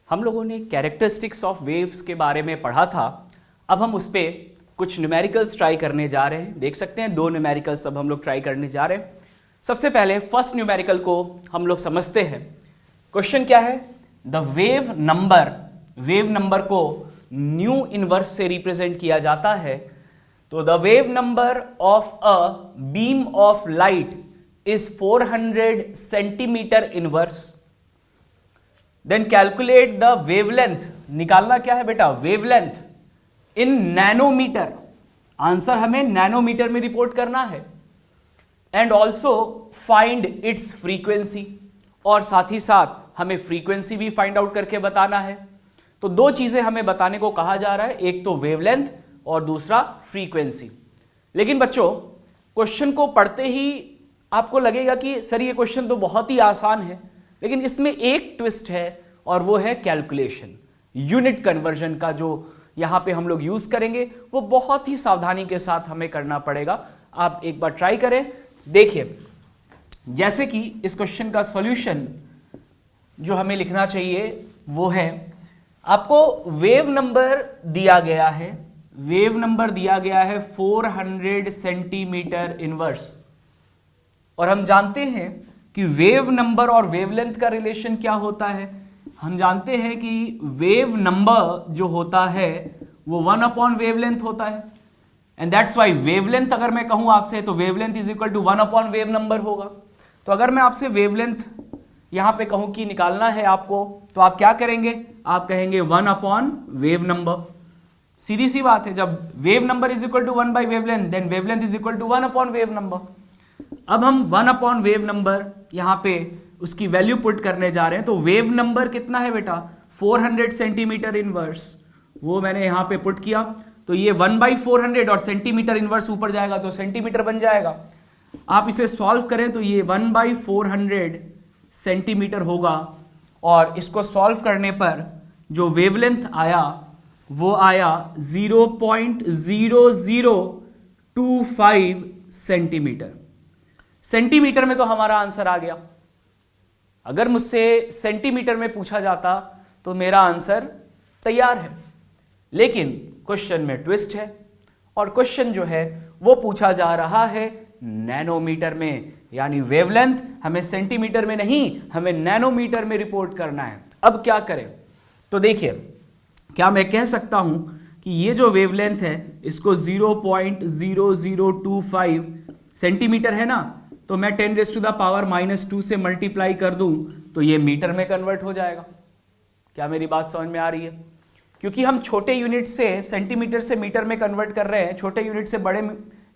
हम लोगों ने कैरेक्टरिस्टिक्स ऑफ वेव्स के बारे में पढ़ा था। अब हम उस पर कुछ न्यूमेरिकल्स ट्राई करने जा रहे हैं। देख सकते हैं 2 न्यूमेरिकल्स अब हम लोग ट्राई करने जा रहे हैं। सबसे पहले फर्स्ट न्यूमेरिकल को हम लोग समझते हैं। क्वेश्चन क्या है? द वेव नंबर को न्यू इनवर्स से रिप्रेजेंट किया जाता है। तो the wave number of a beam of light is 400 centimetre inverse. Then calculate the wavelength. निकालना क्या है बेटा? Wavelength in nanometre. आंसर हमें नैनोमीटर में रिपोर्ट करना है। And also find its frequency, और साथ ही साथ हमें फ्रीक्वेंसी भी फाइंड आउट करके बताना है। तो 2 चीजें हमें बताने को कहा जा रहा है, एक तो वेवलेंथ और दूसरा फ्रीक्वेंसी। लेकिन बच्चों, क्वेश्चन को पढ़ते ही आपको लगेगा कि सर ये क्वेश्चन तो बहुत ही आसान है, लेकिन इसमें एक ट्विस्ट है और वो है कैलकुलेशन। यूनिट कन्वर्जन का जो यहां पे हम लोग यूज करेंगे वो बहुत ही सावधानी के साथ हमें करना पड़ेगा। आप एक बार ट्राई करें। देखिए, जैसे कि इस क्वेश्चन का सॉल्यूशन जो हमें लिखना चाहिए वो है, आपको वेव नंबर दिया गया है। वेव नंबर दिया गया है 400 सेंटीमीटर इनवर्स, और हम जानते हैं कि वेव नंबर और वेवलेंथ का रिलेशन क्या होता है। हम जानते हैं कि वेव नंबर जो होता है वो 1 अपॉन वेवलेंथ होता है। एंड दैट्स वाई वेवलेंथ अगर मैं कहूं आपसे तो wavelength is equal to 1 upon wave number होगा। तो अगर मैं आपसे वेवलेंथ यहां पे कहूं कि निकालना है आपको, तो आप क्या करेंगे? आप कहेंगे 1 अपॉन वेव नंबर। सीधी सी बात है, जब wave number is equal to 1 by wavelength, then wavelength is equal to 1 upon wave number. अब हम 1 अपॉन वेव नंबर यहां पे उसकी वैल्यू पुट करने जा रहे हैं। तो वेव नंबर कितना है बेटा? 400 सेंटीमीटर इनवर्स। वो मैंने यहां पे पुट किया, तो ये 1/400 और सेंटीमीटर इनवर्स ऊपर जाएगा तो सेंटीमीटर बन जाएगा। आप इसे सॉल्व करें तो ये 1/400 सेंटीमीटर होगा, और इसको सॉल्व करने पर जो वेवलेंथ आया वो आया 0.0025 सेंटीमीटर। सेंटीमीटर में तो हमारा आंसर आ गया। अगर मुझसे सेंटीमीटर में पूछा जाता तो मेरा आंसर तैयार है, लेकिन क्वेश्चन में ट्विस्ट है, और क्वेश्चन जो है वो पूछा जा रहा है नैनोमीटर में। यानी वेवलेंथ हमें सेंटीमीटर में नहीं, हमें नैनोमीटर में रिपोर्ट करना है। अब क्या करें? तो देखिए, क्या मैं कह सकता हूं कि ये जो वेवलेंथ है इसको 0.0025 सेंटीमीटर है ना, तो मैं 10⁻⁻² से मल्टीप्लाई कर दूं तो ये मीटर में कन्वर्ट हो जाएगा। क्या मेरी बात समझ में आ रही है? क्योंकि हम छोटे यूनिट से, सेंटीमीटर से मीटर में कन्वर्ट कर रहे हैं, छोटे यूनिट से बड़े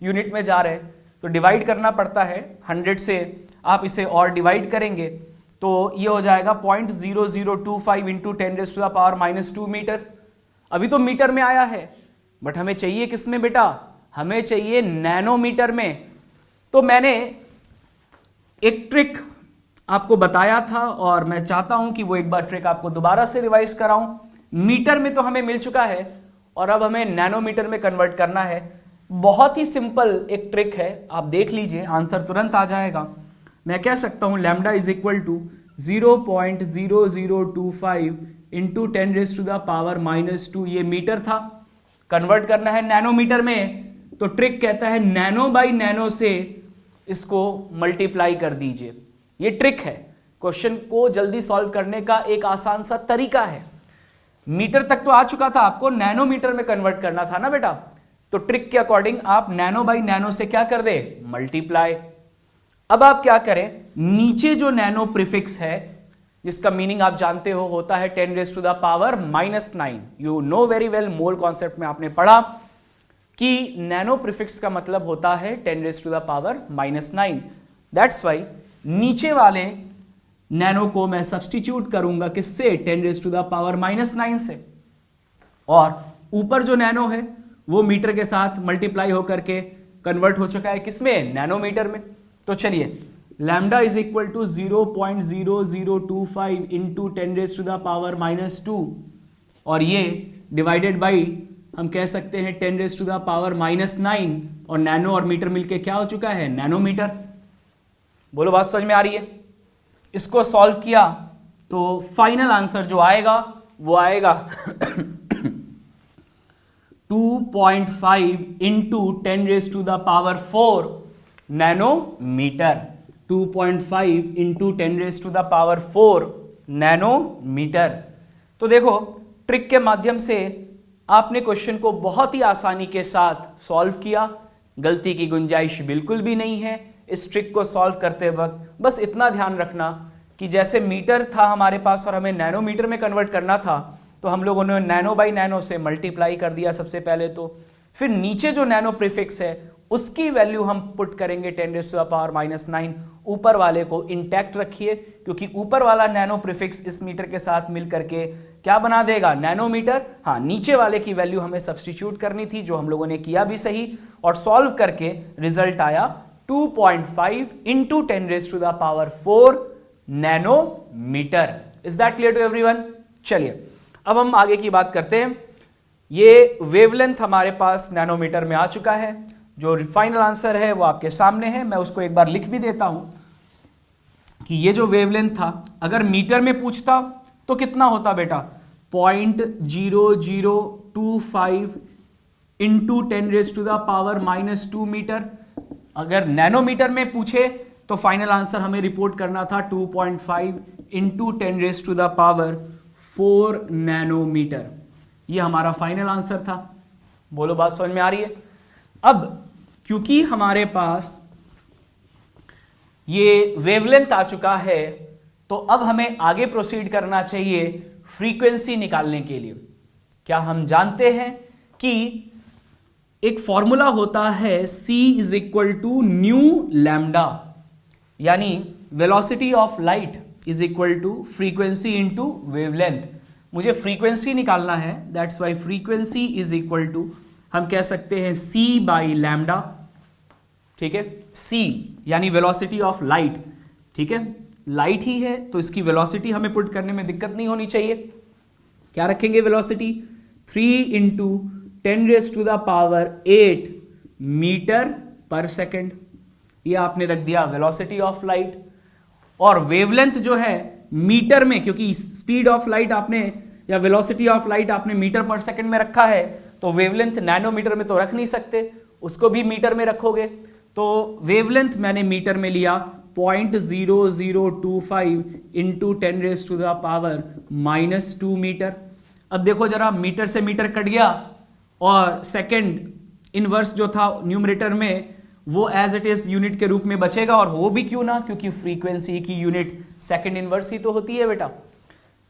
यूनिट में जा रहे हैं, तो डिवाइड करना पड़ता है। 100 से आप इसे और डिवाइड करेंगे तो ये हो जाएगा 0.0025 इंटू 10⁻⁻² मीटर। अभी तो मीटर में आया है, बट हमें चाहिए किस में बेटा? हमें चाहिए नैनोमीटर में। तो मैंने एक ट्रिक आपको बताया था, और मैं चाहता हूं कि वो एक बार ट्रिक आपको दोबारा से रिवाइज कराऊं। मीटर में तो हमें मिल चुका है, और अब हमें नैनोमीटर में कन्वर्ट करना है। बहुत ही सिंपल एक ट्रिक है, आप देख लीजिए, आंसर तुरंत आ जाएगा। मैं कह सकता हूं lambda is equal to 0.0025 into 10⁻⁻²। ये मीटर था, कन्वर्ट करना है नैनोमीटर में, तो ट्रिक कहता है नैनो बाई नैनो से इसको मल्टीप्लाई कर दीजिए। ये ट्रिक है, क्वेश्चन को जल्दी सॉल्व करने का एक आसान सा तरीका है। मीटर तक तो आ चुका था, आपको नैनोमीटर में कन्वर्ट करना था ना बेटा, तो ट्रिक के अकॉर्डिंग आप नैनो बाई नैनो से क्या कर दे? मल्टीप्लाई। अब आप क्या करें, नीचे जो नैनो प्रीफिक्स है जिसका मीनिंग आप जानते हो होता है 10⁻⁻⁹। You know very well, mole concept में आपने पढ़ा कि नैनो प्रीफिक्स का मतलब होता है 10⁻⁻⁹। दैट्स वाई नीचे वाले नैनो को मैं सब्स्टिट्यूट करूंगा किससे? 10⁻⁻⁹ से, और ऊपर जो नैनो है वो मीटर के साथ मल्टीप्लाई होकर के कन्वर्ट हो चुका है किसमें? नैनोमीटर में। तो चलिए, lambda is equal to 0.0025 into 10⁻⁻², और ये डिवाइडेड बाई हम कह सकते हैं 10⁻⁻⁹, और नैनो और मीटर मिलके क्या हो चुका है? नैनोमीटर। बोलो, बात समझ में आ रही है? इसको सॉल्व किया तो फाइनल आंसर जो आएगा वो आएगा 2.5 इंटू 10⁴ नैनोमीटर। 2.5 into 10⁴ nanometre. तो देखो ट्रिक के माध्यम से आपने क्वेश्चन को बहुत ही आसानी के साथ सॉल्व किया, गलती की गुंजाइश बिल्कुल भी नहीं है इस ट्रिक को सॉल्व करते वक्त। बस इतना ध्यान रखना कि जैसे मीटर था हमारे पास और हमें नैनोमीटर में कन्वर्ट करना था, तो हम लोगों ने नैनो बाई नैनो से मल्टीप्लाई कर दिया सबसे पहले, तो फिर नीचे जो नैनो प्रीफिक्स है उसकी वैल्यू हम पुट करेंगे 10⁻⁹। ऊपर वाले को इंटैक्ट रखिए, क्योंकि ऊपर वाला नैनो प्रीफिक्स इस मीटर के साथ मिल करके क्या बना देगा, नैनोमीटर। हाँ, नीचे वाले की वैल्यू हमें सब्स्टिट्यूट करनी थी, जो हम लोगों ने किया भी सही, और सॉल्व करके रिजल्ट आया 2.5 into 10⁴ nanometre. Is that clear to everyone? चलिए अब हम आगे की बात करते हैं। ये वेवलेंथ हमारे पास नैनोमीटर में आ चुका है। जो फाइनल आंसर है वो आपके सामने है, मैं उसको एक बार लिख भी देता हूं कि ये जो वेवलेंथ था अगर मीटर में पूछता तो कितना होता बेटा, 0.0025 इंटू 10⁻⁻² मीटर। अगर नैनोमीटर में पूछे तो फाइनल आंसर हमें रिपोर्ट करना था 2.5 इंटू 10⁴ नैनोमीटर। ये हमारा फाइनल आंसर था। बोलो बात समझ में आ रही है? अब क्योंकि हमारे पास ये वेवलेंथ आ चुका है, तो अब हमें आगे प्रोसीड करना चाहिए फ्रीक्वेंसी निकालने के लिए। क्या हम जानते हैं कि एक फॉर्मूला होता है C is equal to nu lambda, यानी velocity of light is equal to frequency into wavelength. मुझे फ्रीक्वेंसी निकालना है, that's why frequency is equal to हम कह सकते हैं C बाई लैम्डा। ठीक है, C यानी वेलोसिटी ऑफ लाइट। ठीक है, लाइट ही है तो इसकी वेलोसिटी हमें पुट करने में दिक्कत नहीं होनी चाहिए। क्या रखेंगे वेलोसिटी, 3 इंटू 10⁸ मीटर पर सेकेंड। ये आपने रख दिया वेलोसिटी ऑफ लाइट। और वेवलेंथ जो है मीटर में, क्योंकि स्पीड ऑफ लाइट आपने या वेलोसिटी ऑफ लाइट आपने मीटर पर सेकेंड में रखा है, तो वेवलेंथ नैनोमीटर में तो रख नहीं सकते, उसको भी मीटर में रखोगे। तो वेवलेंथ मैंने मीटर में लिया 0.0025 इंटू 10⁻⁻² मीटर। अब देखो जरा, मीटर से मीटर कट गया और सेकेंड इनवर्स जो था न्यूमरेटर में वो एज इट इज यूनिट के रूप में बचेगा, और हो भी क्यों ना, क्योंकि फ्रीक्वेंसी की यूनिट सेकेंड इनवर्स ही तो होती है बेटा,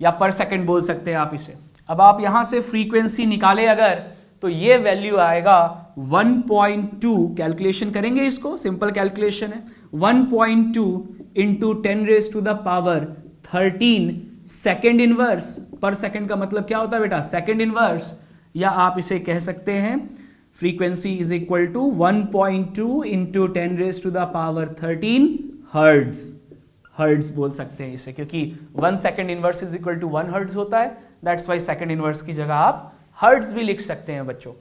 या पर सेकेंड बोल सकते हैं आप इसे। अब आप यहां से फ्रीक्वेंसी निकाले अगर, तो ये वैल्यू आएगा 1.2। कैलकुलेशन करेंगे इसको, सिंपल कैलकुलेशन है, 1.2 इंटू 10⁻13 सेकेंड इनवर्स। पर सेकेंड का मतलब क्या होता है बेटा, सेकेंड इनवर्स, या आप इसे कह सकते हैं frequency is equal to 1.2 into 10⁻13 hertz. Hertz बोल सकते हैं इसे, क्योंकि 1 second inverse is equal to 1 hertz होता है। दैट्स वाई सेकेंड इनवर्स की जगह आप हर्ट्ज भी लिख सकते हैं बच्चों।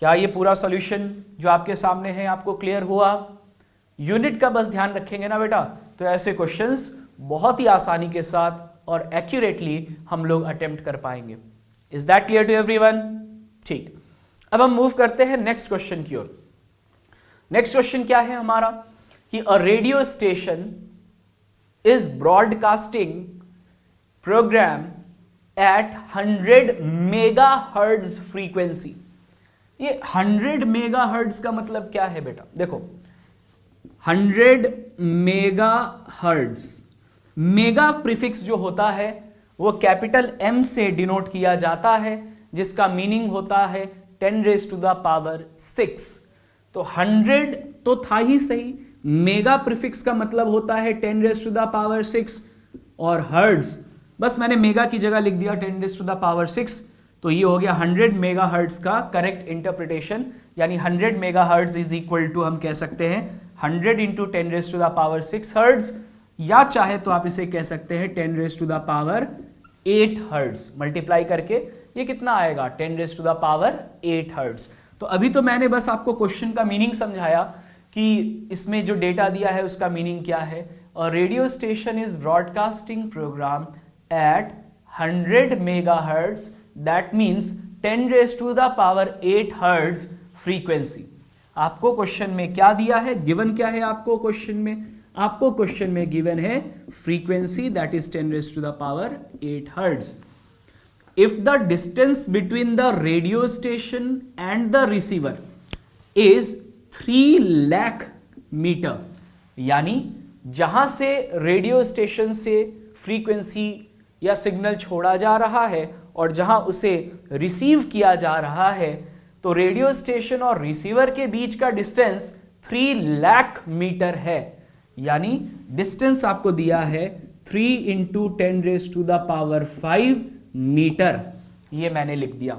क्या ये पूरा सॉल्यूशन जो आपके सामने है आपको क्लियर हुआ? यूनिट का बस ध्यान रखेंगे ना बेटा, तो ऐसे क्वेश्चंस बहुत ही आसानी के साथ और एक्यूरेटली हम लोग अटेम्प्ट कर पाएंगे। Is that clear to everyone? ठीक, अब हम मूव करते हैं नेक्स्ट क्वेश्चन की ओर। नेक्स्ट क्वेश्चन क्या है हमारा, कि a radio station is broadcasting programme at 100 megahertz frequency. ये 100 मेगाहर्ट्ज का मतलब क्या है बेटा? देखो 100 मेगाहर्ट्ज, मेगा प्रीफिक्स जो होता है वो कैपिटल M से डिनोट किया जाता है, जिसका मीनिंग होता है 10⁶। तो 100 तो था ही सही, मेगा प्रीफिक्स का मतलब होता है 10⁶, और हर्ट्ज बस मैंने मेगा की जगह लिख दिया 10⁶, तो ये हो गया 100 मेगाहर्ट्ज का करेक्ट इंटरप्रिटेशन। यानी 100 मेगाहर्ट्ज इज इक्वल टू हम कह सकते हैं 100 इंटू 10⁶ हर्ट्ज, या चाहे तो आप इसे कह सकते हैं 10⁸ हर्ट्ज। मल्टीप्लाई करके ये कितना आएगा, 10⁸ हर्ट्ज। तो अभी तो मैंने बस आपको क्वेश्चन का मीनिंग समझाया कि इसमें जो डेटा दिया है उसका मीनिंग क्या है। और radio station is broadcasting programme at 100 megahertz, that means 10 raise to the power 8 hertz frequency. आपको क्वेश्चन में क्या दिया है, गिवन क्या है आपको क्वेश्चन में? आपको क्वेश्चन में गिवन है frequency that is 10 raise to the power 8 hertz. If the distance between the radio station and the receiver is 3 lakh metre, यानी जहां से रेडियो स्टेशन से फ्रीक्वेंसी या सिग्नल छोड़ा जा रहा है और जहां उसे रिसीव किया जा रहा है, तो रेडियो स्टेशन और रिसीवर के बीच का डिस्टेंस 3 लाख मीटर है। यानी डिस्टेंस आपको दिया है 3 into 10 raise to the power 5 metre, ये मैंने लिख दिया।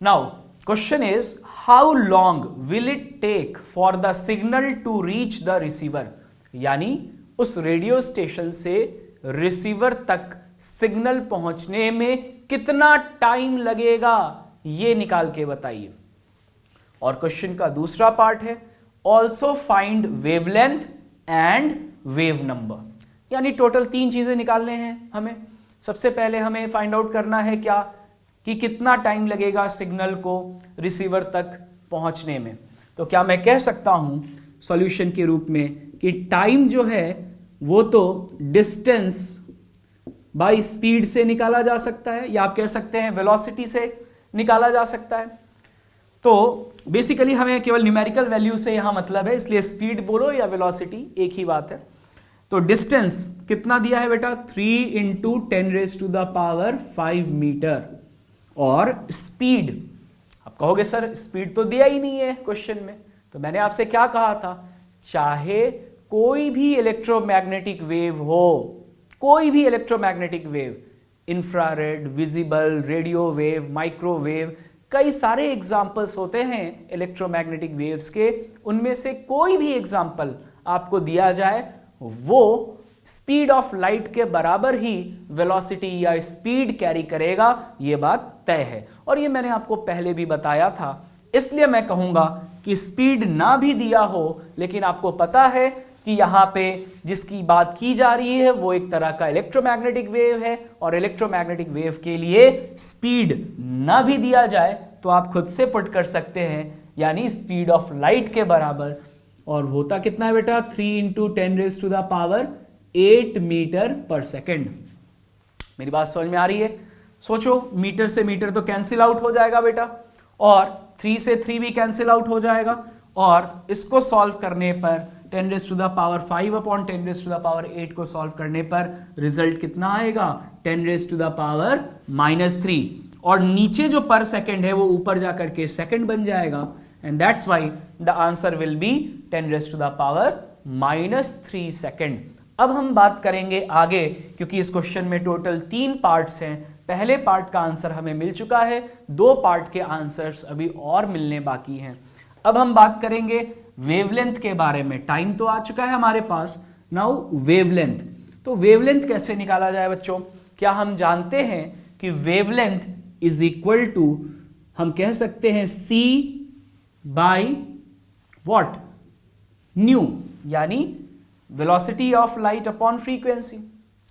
Now question is how long will it take for the signal to reach the receiver, यानी उस रेडियो स्टेशन से रिसीवर तक सिग्नल पहुंचने में कितना टाइम लगेगा, ये निकाल के बताइए। और क्वेश्चन का दूसरा पार्ट है also find wavelength and wave number, यानी टोटल 3 चीजें निकालने हैं हमें। सबसे पहले हमें फाइंड आउट करना है क्या, कि कितना टाइम लगेगा सिग्नल को रिसीवर तक पहुंचने में। तो क्या मैं कह सकता हूं सॉल्यूशन के रूप में कि टाइम जो है वो तो डिस्टेंस बाय स्पीड से निकाला जा सकता है, या आप कह सकते हैं वेलोसिटी से निकाला जा सकता है। तो बेसिकली हमें केवल न्यूमेरिकल वैल्यू से यहां मतलब है, इसलिए स्पीड बोलो या वेलोसिटी एक ही बात है। तो डिस्टेंस कितना दिया है बेटा, 3 into 10 raise to the power 5 metre. और स्पीड, आप कहोगे सर स्पीड तो दिया ही नहीं है क्वेश्चन में। तो मैंने आपसे क्या कहा था, चाहे कोई भी इलेक्ट्रोमैग्नेटिक वेव हो, कोई भी electromagnetic wave, infrared, visible, radio wave, microwave, कई सारे एग्जाम्पल्स होते हैं इलेक्ट्रोमैग्नेटिक वेव्स के, उनमें से कोई भी एग्जाम्पल आपको दिया जाए वो स्पीड ऑफ लाइट के बराबर ही वेलोसिटी या स्पीड कैरी करेगा, ये बात तय है। और ये मैंने आपको पहले भी बताया था, इसलिए मैं कहूंगा कि स्पीड ना भी दिया हो, लेकिन आपको पता है कि यहां पे जिसकी बात की जा रही है वो एक तरह का इलेक्ट्रोमैग्नेटिक वेव है, और इलेक्ट्रोमैग्नेटिक वेव के लिए स्पीड ना भी दिया जाए तो आप खुद से पुट कर सकते हैं, यानी स्पीड ऑफ लाइट के बराबर। और होता कितना है बेटा, 3 into 10 raise to the power 8 metre पर सेकेंड। मेरी बात समझ में आ रही है? सोचो, मीटर से मीटर तो कैंसिल आउट हो जाएगा बेटा, और 3 से 3 भी कैंसिल आउट हो जाएगा, और इसको सॉल्व करने पर 10 raise to the power 5 upon 10 raise to the power 8 को सॉल्व करने पर रिजल्ट कितना आएगा, 10 रेज टू द पावर -3। और नीचे जो पर सेकेंड है वो ऊपर जाकर के सेकेंड बन जाएगा, and that's why the answer will be 10 raise to the power -3 second. अब हम बात करेंगे आगे, क्योंकि इस क्वेश्चन में टोटल 3 पार्ट्स हैं। पहले पार्ट का आंसर हमें मिल चुका है, 2 पार्ट के आंसर्स अभी और मिलने बाकी हैं। अब हम बात करेंगे वेवलेंथ के बारे में। टाइम तो आ चुका है हमारे पास, नाउ वेवलेंथ। तो वेवलेंथ कैसे निकाला जाए बच्चों? क्या हम जानते हैं कि वेवलेंथ इज इक्वल टू, हम कह सकते हैं c बाय व्हाट, न्यू, यानी velocity of light upon frequency.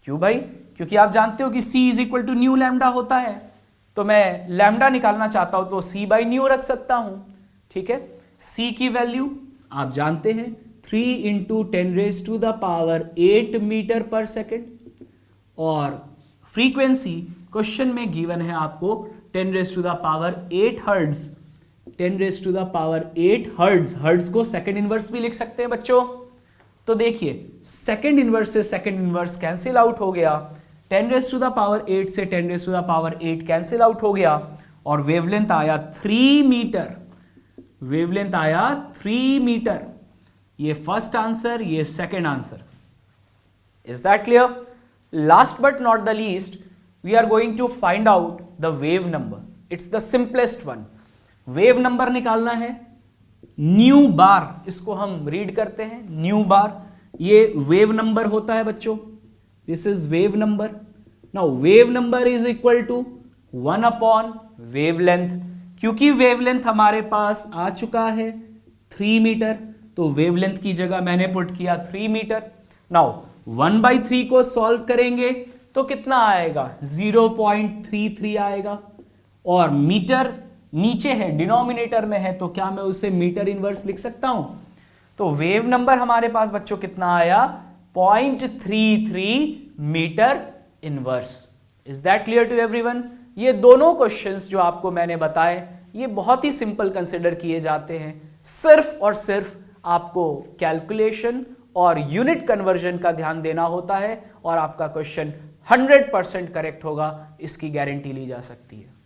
क्यों भाई? क्योंकि आप जानते हो कि c is equal to nu lambda होता है, तो मैं लैम्डा निकालना चाहता हूं तो c बाई न्यू रख सकता हूं। ठीक है, c की वैल्यू आप जानते हैं 3 into 10 raise to the power 8 metre पर सेकेंड, और फ्रीक्वेंसी क्वेश्चन में गिवन है आपको 10 raise to the power 8 hertz. 10 raise to the power 8 hertz, hertz को सेकेंड इनवर्स भी लिख सकते हैं बच्चों। तो देखिए, सेकेंड इनवर्स से सेकेंड इनवर्स कैंसिल आउट हो गया, 10 रेज टू द पावर 8 से 10 raise to the power 8 cancel out हो गया, और वेवलेंथ आया 3 मीटर। वेवलेंथ आया 3 मीटर। ये फर्स्ट आंसर, ये second answer. Is that clear? Last but not the least, we are going to find out the wave number. It's the simplest one. Wave number निकालना है, new बार, इसको हम read करते हैं new बार। ये wave number होता है बच्चों, this is wave number. Now wave number is equal to 1 upon wavelength. क्योंकि वेवलेंथ हमारे पास आ चुका है 3 मीटर, तो वेवलेंथ की जगह मैंने पुट किया 3 मीटर। नाउ 1/3 को सॉल्व करेंगे तो कितना आएगा 0.33 आएगा, और मीटर नीचे है डिनोमिनेटर में है तो क्या मैं उसे मीटर इनवर्स लिख सकता हूं? तो वेव नंबर हमारे पास बच्चों कितना आया 0.33 metre inverse. Is that clear to everyone? ये दोनों क्वेश्चंस जो आपको मैंने बताए ये बहुत ही सिंपल कंसिडर किए जाते हैं, सिर्फ और सिर्फ आपको कैलकुलेशन और यूनिट कन्वर्जन का ध्यान देना होता है और आपका क्वेश्चन 100% करेक्ट होगा, इसकी गारंटी ली जा सकती है।